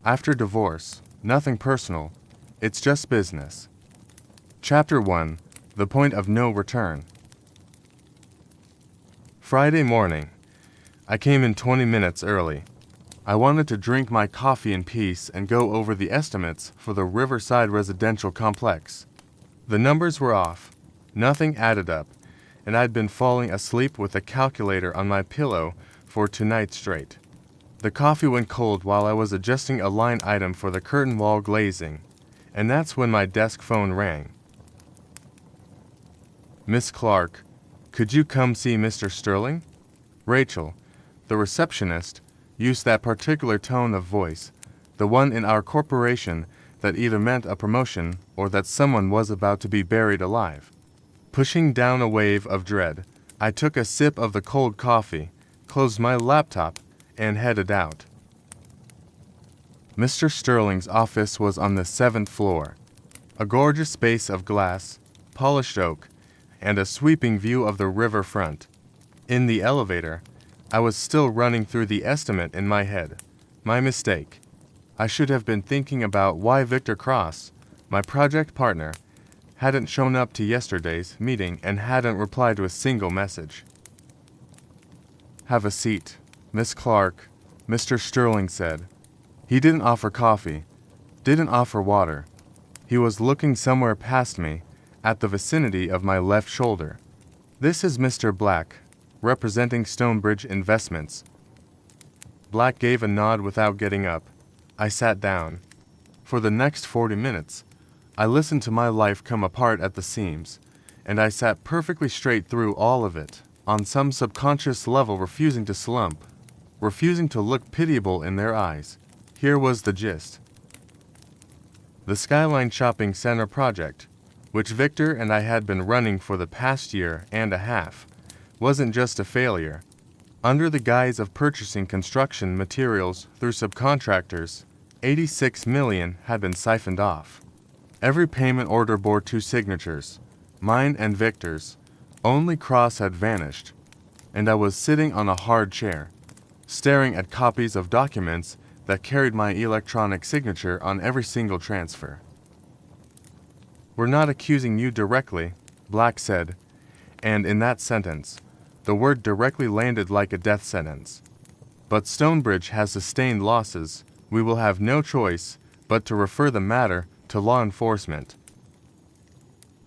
After divorce, nothing personal, it's just business. Chapter 1, The Point of No Return. Friday morning. I came in 20 minutes early. I wanted to drink my coffee in peace and go over the estimates for the Riverside residential complex. The numbers were off. Nothing added up, and I'd been falling asleep with a calculator on my pillow for 2 nights straight. The coffee went cold while I was adjusting a line item for the curtain wall glazing, and that's when my desk phone rang. Miss Clark, could you come see Mr. Sterling? Rachel, the receptionist, used that particular tone of voice, the one in our corporation that either meant a promotion or that someone was about to be buried alive. Pushing down a wave of dread, I took a sip of the cold coffee, closed my laptop, and headed out. Mr. Sterling's office was on the 7th floor, a gorgeous space of glass, polished oak, and a sweeping view of the riverfront. In the elevator, I was still running through the estimate in my head. My mistake. I should have been thinking about why Victor Cross, my project partner, hadn't shown up to yesterday's meeting and hadn't replied to a single message. Have a seat, Miss Clark, Mr. Sterling said. He didn't offer coffee, didn't offer water. He was looking somewhere past me, at the vicinity of my left shoulder. This is Mr. Black, representing Stonebridge Investments. Black gave a nod without getting up. I sat down. For the next 40 minutes, I listened to my life come apart at the seams, and I sat perfectly straight through all of it, on some subconscious level refusing to slump, refusing to look pitiable in their eyes. Here was the gist. The Skyline Shopping Center project, which Victor and I had been running for the past year and a half, wasn't just a failure. Under the guise of purchasing construction materials through subcontractors, $86 million had been siphoned off. Every payment order bore 2 signatures, mine and Victor's. Only Cross had vanished, and I was sitting on a hard chair, staring at copies of documents that carried my electronic signature on every single transfer. We're not accusing you directly, Black said, and in that sentence, the word directly landed like a death sentence. But Stonebridge has sustained losses. We will have no choice but to refer the matter to law enforcement.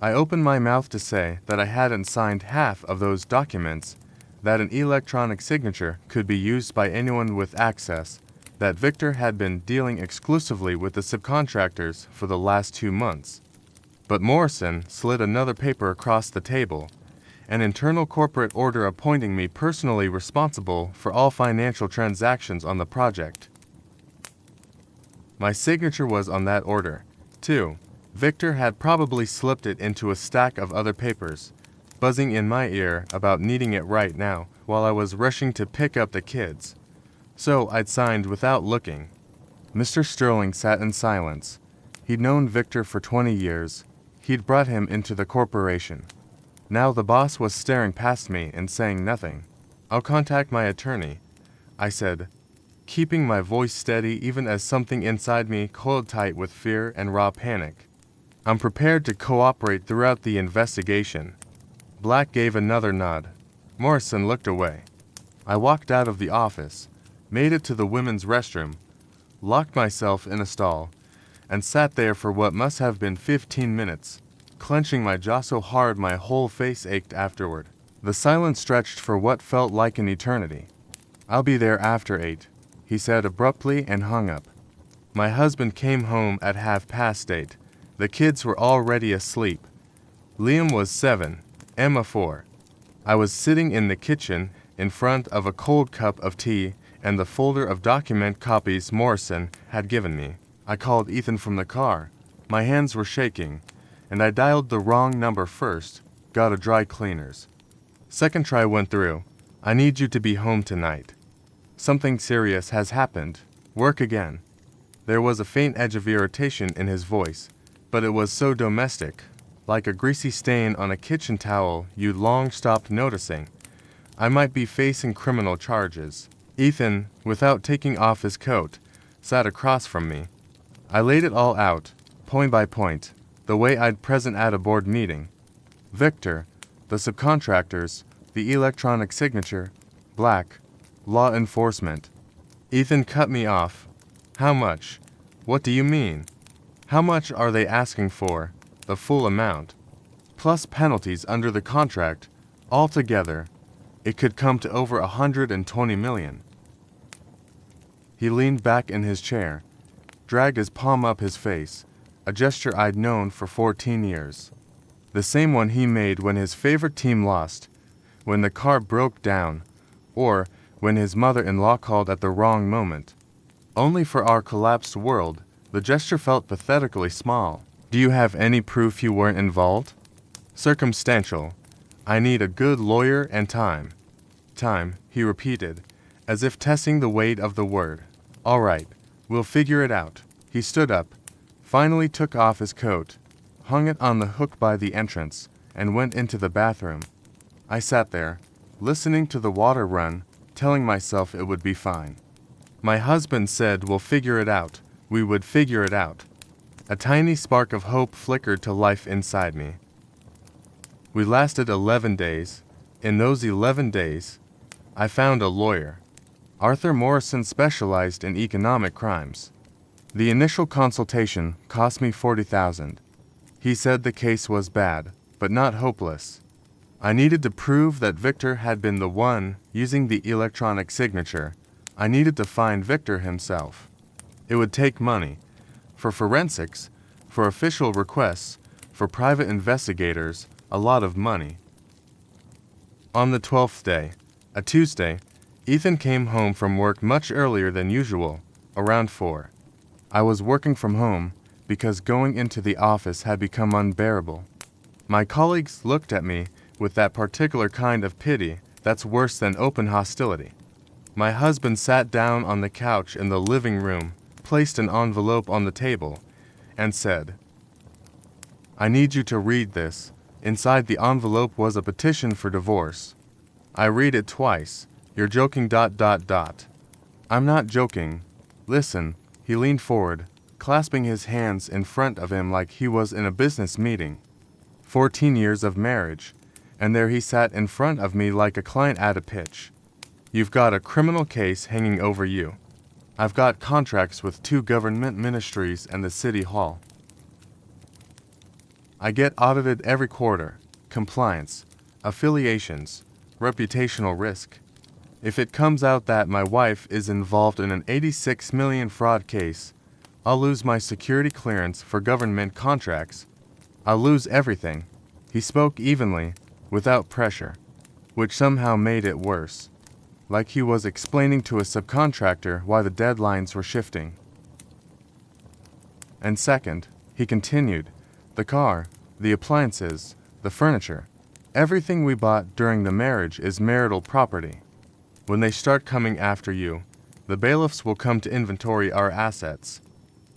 I opened my mouth to say that I hadn't signed half of those documents, that an electronic signature could be used by anyone with access, that Victor had been dealing exclusively with the subcontractors for the last 2 months. But Morrison slid another paper across the table, an internal corporate order appointing me personally responsible for all financial transactions on the project. My signature was on that order, too. Victor had probably slipped it into a stack of other papers, buzzing in my ear about needing it right now while I was rushing to pick up the kids. So I'd signed without looking. Mr. Sterling sat in silence. He'd known Victor for 20 years. He'd brought him into the corporation. Now the boss was staring past me and saying nothing. I'll contact my attorney, I said, keeping my voice steady even as something inside me coiled tight with fear and raw panic. I'm prepared to cooperate throughout the investigation. Black gave another nod. Morrison looked away. I walked out of the office, made it to the women's restroom, locked myself in a stall, and sat there for what must have been 15 minutes, clenching my jaw so hard my whole face ached afterward. The silence stretched for what felt like an eternity. I'll be there after 8, he said abruptly and hung up. My husband came home at 8:30. The kids were already asleep. Liam was 7, Emma 4. I was sitting in the kitchen in front of a cold cup of tea and the folder of document copies Morrison had given me. I called Ethan from the car. My hands were shaking, and I dialed the wrong number first, got a dry cleaners. Second try went through. I need you to be home tonight. Something serious has happened. Work again. There was a faint edge of irritation in his voice, but it was so domestic, like a greasy stain on a kitchen towel you'd long stopped noticing. I might be facing criminal charges. Ethan, without taking off his coat, sat across from me. I laid it all out, point by point, the way I'd present at a board meeting. Victor, the subcontractors, the electronic signature, black, law enforcement. Ethan cut me off. How much? What do you mean? How much are they asking for? The full amount. Plus penalties under the contract, altogether, it could come to over 120 million. He leaned back in his chair, dragged his palm up his face, a gesture I'd known for 14 years. The same one he made when his favorite team lost, when the car broke down, or when his mother-in-law called at the wrong moment. Only for our collapsed world, the gesture felt pathetically small. Do you have any proof you weren't involved? Circumstantial. I need a good lawyer and time. Time, he repeated, as if testing the weight of the word. All right, we'll figure it out. He stood up, finally took off his coat, hung it on the hook by the entrance, and went into the bathroom. I sat there, listening to the water run, telling myself it would be fine. My husband said we'll figure it out. We would figure it out. A tiny spark of hope flickered to life inside me. We lasted 11 days. In those 11 days, I found a lawyer. Arthur Morrison specialized in economic crimes. The initial consultation cost me $40,000. He said the case was bad, but not hopeless. I needed to prove that Victor had been the one using the electronic signature. I needed to find Victor himself. It would take money. For forensics, for official requests, for private investigators, a lot of money. On the 12th day, a Tuesday, Ethan came home from work much earlier than usual, around 4. I was working from home because going into the office had become unbearable. My colleagues looked at me with that particular kind of pity that's worse than open hostility. My husband sat down on the couch in the living room, placed an envelope on the table, and said, I need you to read this. Inside the envelope was a petition for divorce. I read it twice. You're joking ... I'm not joking. Listen. He leaned forward, clasping his hands in front of him like he was in a business meeting. 14 years of marriage, and there he sat in front of me like a client at a pitch. You've got a criminal case hanging over you. I've got contracts with 2 government ministries and the city hall. I get audited every quarter. Compliance, affiliations, reputational risk. If it comes out that my wife is involved in an $86 million fraud case, I'll lose my security clearance for government contracts. I'll lose everything. He spoke evenly, without pressure, which somehow made it worse, like he was explaining to a subcontractor why the deadlines were shifting. And second, he continued, the car, the appliances, the furniture, everything we bought during the marriage is marital property. When they start coming after you, the bailiffs will come to inventory our assets,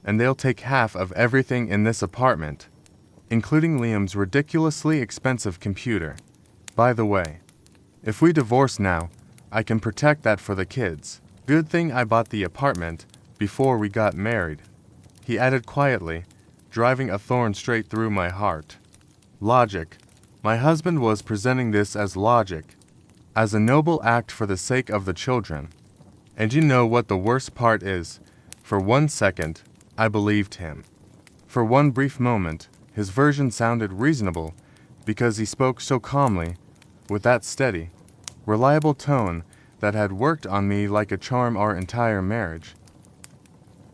and they'll take half of everything in this apartment, including Liam's ridiculously expensive computer. By the way, if we divorce now, I can protect that for the kids. Good thing I bought the apartment before we got married. He added quietly, driving a thorn straight through my heart. Logic. My husband was presenting this as logic, as a noble act for the sake of the children. And you know what the worst part is? For 1 second, I believed him. For one brief moment, his version sounded reasonable because he spoke so calmly, with that steady, reliable tone that had worked on me like a charm our entire marriage.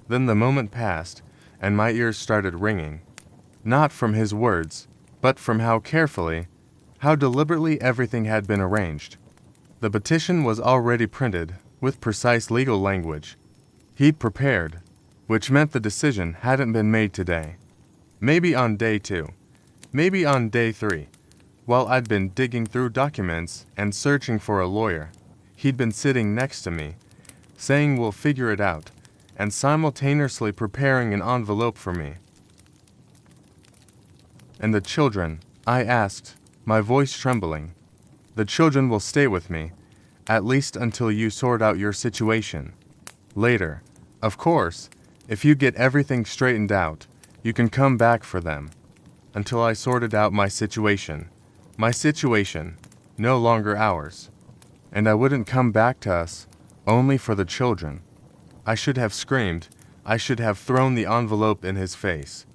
Then the moment passed, and my ears started ringing. Not from his words, but from how carefully, how deliberately everything had been arranged. The petition was already printed, with precise legal language. He'd prepared, which meant the decision hadn't been made today. Maybe on day 2. Maybe on day 3. While I'd been digging through documents and searching for a lawyer, he'd been sitting next to me, saying we'll figure it out, and simultaneously preparing an envelope for me. And the children, I asked, my voice trembling. The children will stay with me, at least until you sort out your situation. Later, Of course, if you get everything straightened out, you can come back for them. Until I sorted out my situation. My situation, no longer ours. And I wouldn't come back to us, only for the children. I should have screamed. I should have thrown the envelope in his face.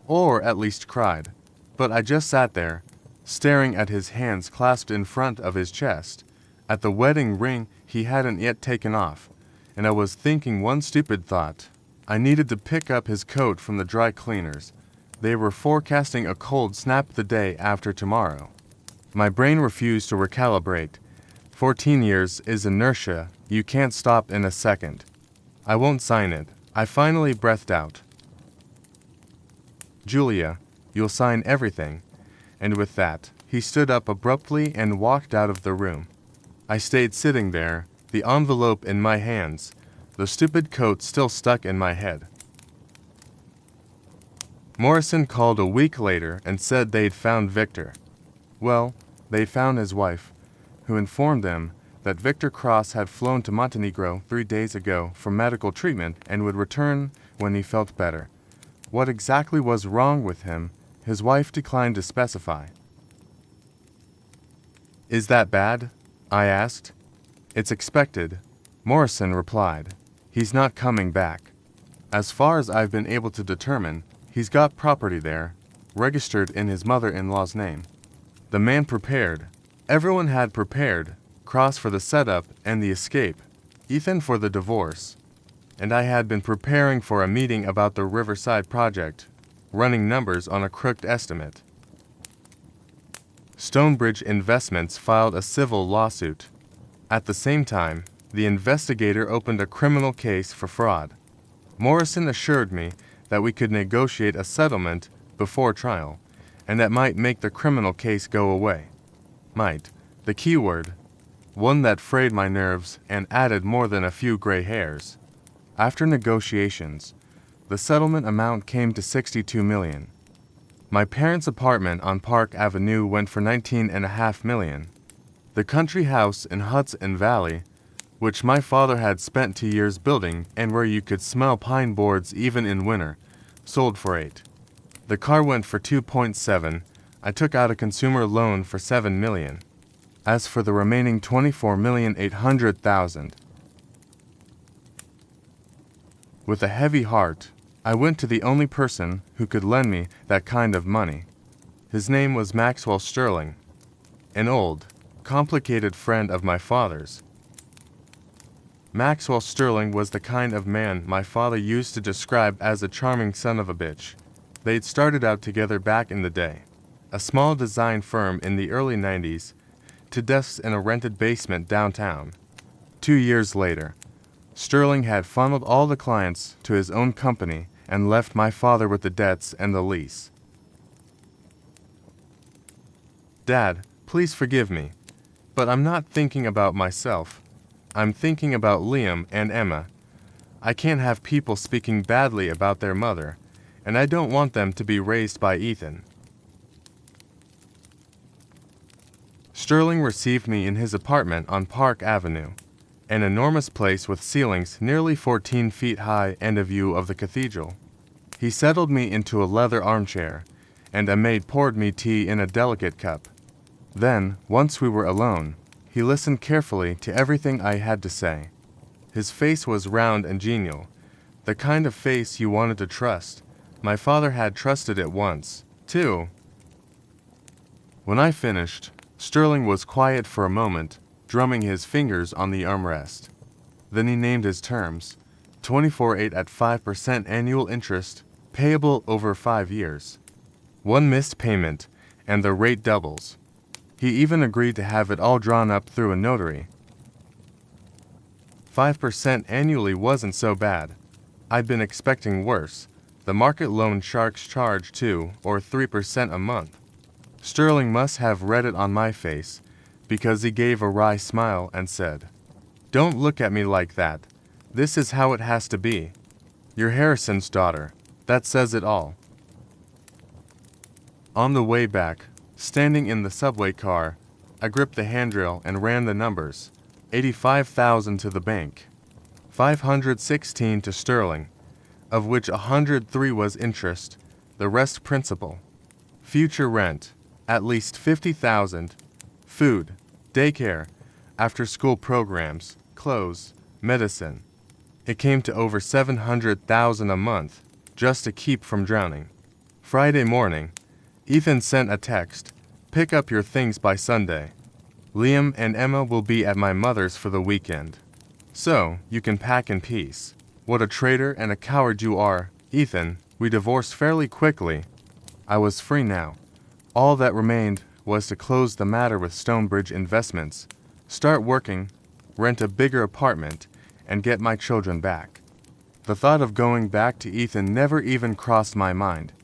Or at least cried. But I just sat there, staring at his hands clasped in front of his chest, at the wedding ring he hadn't yet taken off, and I was thinking one stupid thought. I needed to pick up his coat from the dry cleaners. They were forecasting a cold snap the day after tomorrow. My brain refused to recalibrate. 14 years is inertia. You can't stop in a second. I won't sign it. I finally breathed out. Julia, you'll sign everything. And with that, he stood up abruptly and walked out of the room. I stayed sitting there, the envelope in my hands, the stupid coat still stuck in my head. Morrison called a week later and said they'd found Victor. Well, they'd found his wife, who informed them that Victor Cross had flown to Montenegro 3 days ago for medical treatment and would return when he felt better. What exactly was wrong with him, his wife declined to specify. Is that bad? I asked. It's expected, Morrison replied. He's not coming back. As far as I've been able to determine, he's got property there, registered in his mother-in-law's name. The man prepared. Everyone had prepared, Cross for the setup and the escape, Ethan for the divorce. And I had been preparing for a meeting about the Riverside project, running numbers on a crooked estimate. Stonebridge Investments filed a civil lawsuit. At the same time, the investigator opened a criminal case for fraud. Morrison assured me that we could negotiate a settlement before trial, and that might make the criminal case go away. Might, the key word, one that frayed my nerves and added more than a few gray hairs. After negotiations, the settlement amount came to $62 million. My parents' apartment on Park Avenue went for $19.5 million. The country house in Hudson Valley, which my father had spent 2 years building and where you could smell pine boards even in winter, sold for $8 million. The car went for $2.7 million. I took out a consumer loan for $7 million. As for the remaining $24,800,000, with a heavy heart, I went to the only person who could lend me that kind of money. His name was Maxwell Sterling, an old, complicated friend of my father's. Maxwell Sterling was the kind of man my father used to describe as a charming son of a bitch. They'd started out together back in the day, a small design firm in the early 90s, to desks in a rented basement downtown. 2 years later, Sterling had funneled all the clients to his own company and left my father with the debts and the lease. Dad, please forgive me, but I'm not thinking about myself. I'm thinking about Liam and Emma. I can't have people speaking badly about their mother, and I don't want them to be raised by Ethan. Sterling received me in his apartment on Park Avenue, an enormous place with ceilings nearly 14 feet high and a view of the cathedral. He settled me into a leather armchair, and a maid poured me tea in a delicate cup. Then, once we were alone, he listened carefully to everything I had to say. His face was round and genial, the kind of face you wanted to trust. My father had trusted it once, too. When I finished, Sterling was quiet for a moment, drumming his fingers on the armrest. Then he named his terms, 24/8 at 5% annual interest, payable over 5 years. 1 missed payment, and the rate doubles. He even agreed to have it all drawn up through a notary. 5% annually wasn't so bad. I'd been expecting worse. The market loan sharks charge 2 or 3% a month. Sterling must have read it on my face, because he gave a wry smile and said, "Don't look at me like that. This is how it has to be. You're Harrison's daughter. That says it all." On the way back, standing in the subway car, I gripped the handrail and ran the numbers. $85,000 to the bank, 516 to sterling, of which 103 was interest, the rest principal. Future rent, at least 50,000. Food, daycare, after-school programs, clothes, medicine. It came to over 700,000 a month, just to keep from drowning. Friday morning, Ethan sent a text, "Pick up your things by Sunday. Liam and Emma will be at my mother's for the weekend. So, you can pack in peace." What a traitor and a coward you are, Ethan. We divorced fairly quickly. I was free now. All that remained was to close the matter with Stonebridge Investments, start working, rent a bigger apartment, and get my children back. The thought of going back to Ethan never even crossed my mind.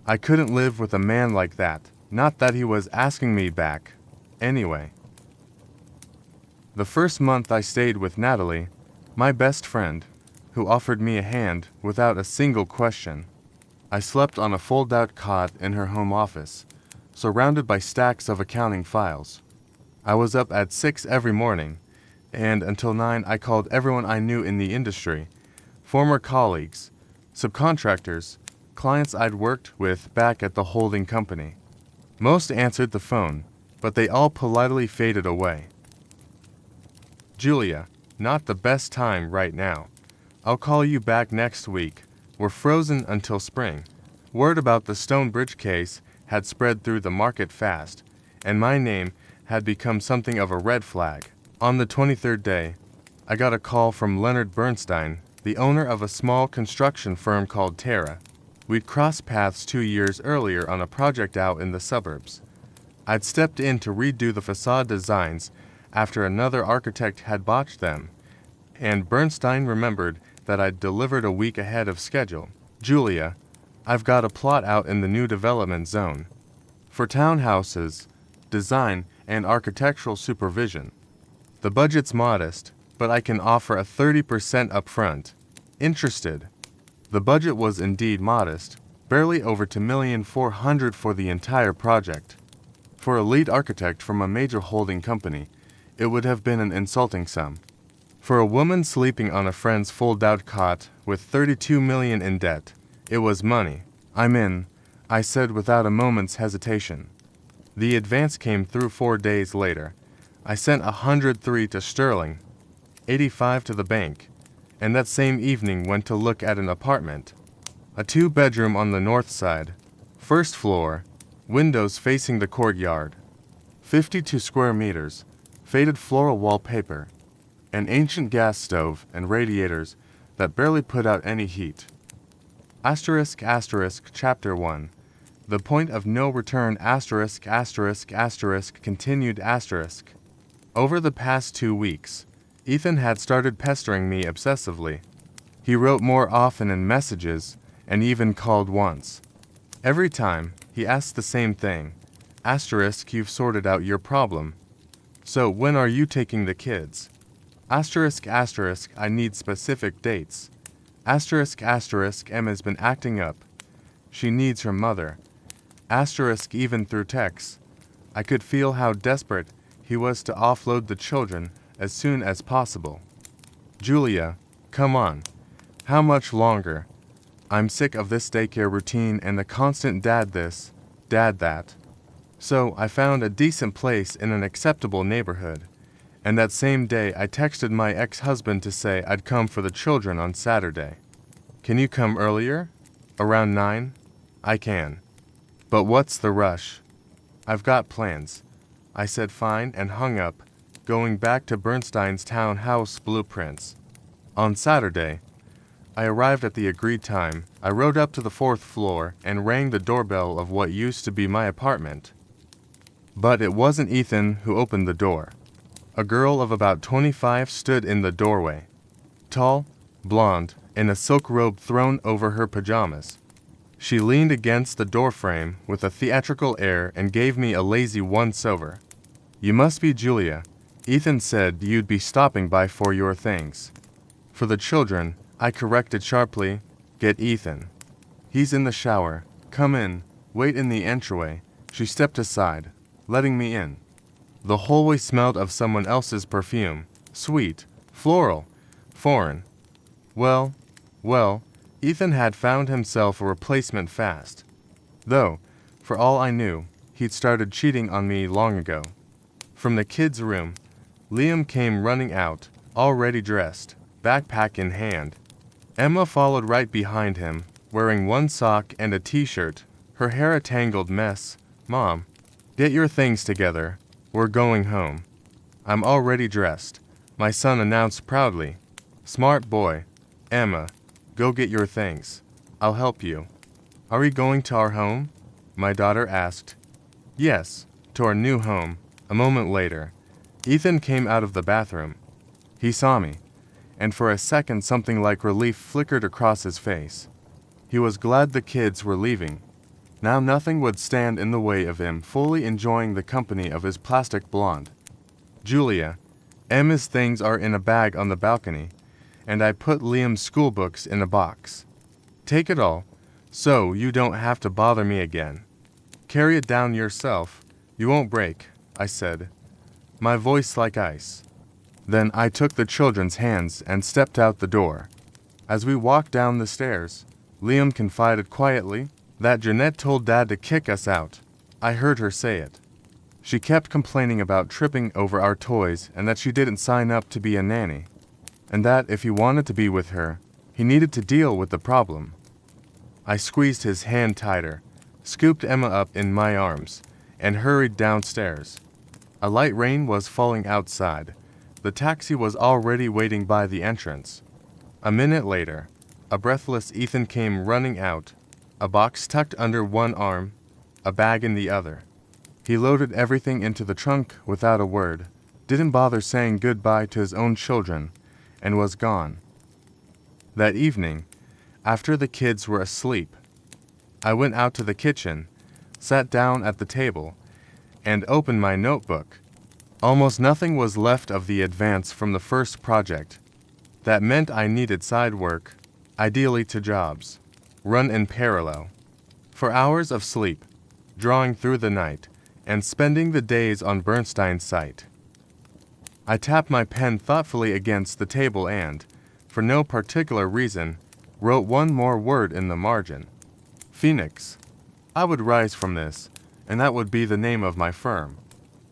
I couldn't live with a man like that, not that he was asking me back. Anyway. The first month I stayed with Natalie, my best friend, who offered me a hand without a single question. I slept on a fold-out cot in her home office, surrounded by stacks of accounting files. I was up at 6 every morning, and until 9 I called everyone I knew in the industry, former colleagues, subcontractors, clients I'd worked with back at the holding company. Most answered the phone, but they all politely faded away. "Julia, not the best time right now. I'll call you back next week. We're frozen until spring." Word about the Stonebridge case had spread through the market fast, and my name had become something of a red flag. On the 23rd day, I got a call from Leonard Bernstein, the owner of a small construction firm called Terra. We'd crossed paths 2 years earlier on a project out in the suburbs. I'd stepped in to redo the facade designs after another architect had botched them, and Bernstein remembered that I'd delivered a week ahead of schedule. "Julia, I've got a plot out in the new development zone for townhouses, design, and architectural supervision. The budget's modest, but I can offer a 30% upfront. Interested?" The budget was indeed modest, barely over $2,400,000 for the entire project. For a lead architect from a major holding company, it would have been an insulting sum. For a woman sleeping on a friend's fold-out cot with $32 million in debt, it was money. "I'm in," I said without a moment's hesitation. The advance came through 4 days later. I sent 103 to sterling, 85 to the bank, and that same evening went to look at an apartment. A 2-bedroom on the north side, first floor, windows facing the courtyard, 52 square meters, faded floral wallpaper, an ancient gas stove and radiators that barely put out any heat. Asterisk asterisk chapter 1. The point of no return asterisk asterisk asterisk continued asterisk. Over the past 2 weeks, Ethan had started pestering me obsessively. He wrote more often in messages and even called once. Every time, he asked the same thing. Asterisk, you've sorted out your problem. So when are you taking the kids? Asterisk asterisk, I need specific dates. Asterisk asterisk, Emma's been acting up. She needs her mother. Asterisk, even through texts, I could feel how desperate he was to offload the children as soon as possible. "Julia, come on. How much longer? I'm sick of this daycare routine and the constant dad this, dad that." So I found a decent place in an acceptable neighborhood, and that same day I texted my ex-husband to say I'd come for the children on Saturday. "Can you come earlier? Around 9? "I can. But what's the rush? I've got plans." I said fine and hung up, going back to Bernstein's townhouse blueprints. On Saturday, I arrived at the agreed time. I rode up to the 4th floor and rang the doorbell of what used to be my apartment. But it wasn't Ethan who opened the door. A girl of about 25 stood in the doorway. Tall, blonde, in a silk robe thrown over her pajamas. She leaned against the doorframe with a theatrical air and gave me a lazy once-over. "You must be Julia. Ethan said you'd be stopping by for your things." For the children, I corrected sharply, "Get Ethan. He's in the shower. Come in. Wait in the entryway." She stepped aside, letting me in. The hallway smelled of someone else's perfume. Sweet, floral, foreign. Well, well, Ethan had found himself a replacement fast. Though, for all I knew, he'd started cheating on me long ago. From the kids' room, Liam came running out, already dressed, backpack in hand. Emma followed right behind him, wearing one sock and a t-shirt, her hair a tangled mess. Mom, get your things together. We're going home. I'm already dressed, my son announced proudly. Smart boy. Emma, go get your things. I'll help you. Are we going to our home? My daughter asked. Yes, to our new home. A moment later, Ethan came out of the bathroom. He saw me, and for a second something like relief flickered across his face. He was glad the kids were leaving. Now nothing would stand in the way of him fully enjoying the company of his plastic blonde. Julia, Emma's things are in a bag on the balcony, and I put Liam's school books in a box. Take it all, so you don't have to bother me again. Carry it down yourself, you won't break, I said, my voice like ice. Then I took the children's hands and stepped out the door. As we walked down the stairs, Liam confided quietly that Jeanette told Dad to kick us out. I heard her say it. She kept complaining about tripping over our toys and that she didn't sign up to be a nanny, and that if he wanted to be with her, he needed to deal with the problem. I squeezed his hand tighter, scooped Emma up in my arms, and hurried downstairs. A light rain was falling outside. The taxi was already waiting by the entrance. A minute later, a breathless Ethan came running out, a box tucked under one arm, a bag in the other. He loaded everything into the trunk without a word, didn't bother saying goodbye to his own children, and was gone. That evening, after the kids were asleep, I went out to the kitchen, sat down at the table, and opened my notebook. Almost nothing was left of the advance from the first project. That meant I needed side work, ideally to jobs, run in parallel. For hours of sleep, drawing through the night, and spending the days on Bernstein's site. I tapped my pen thoughtfully against the table and, for no particular reason, wrote one more word in the margin. Phoenix. I would rise from this, and that would be the name of my firm.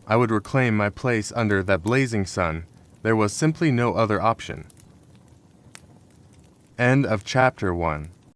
I would reclaim my place under that blazing sun. There was simply no other option. End of chapter 1.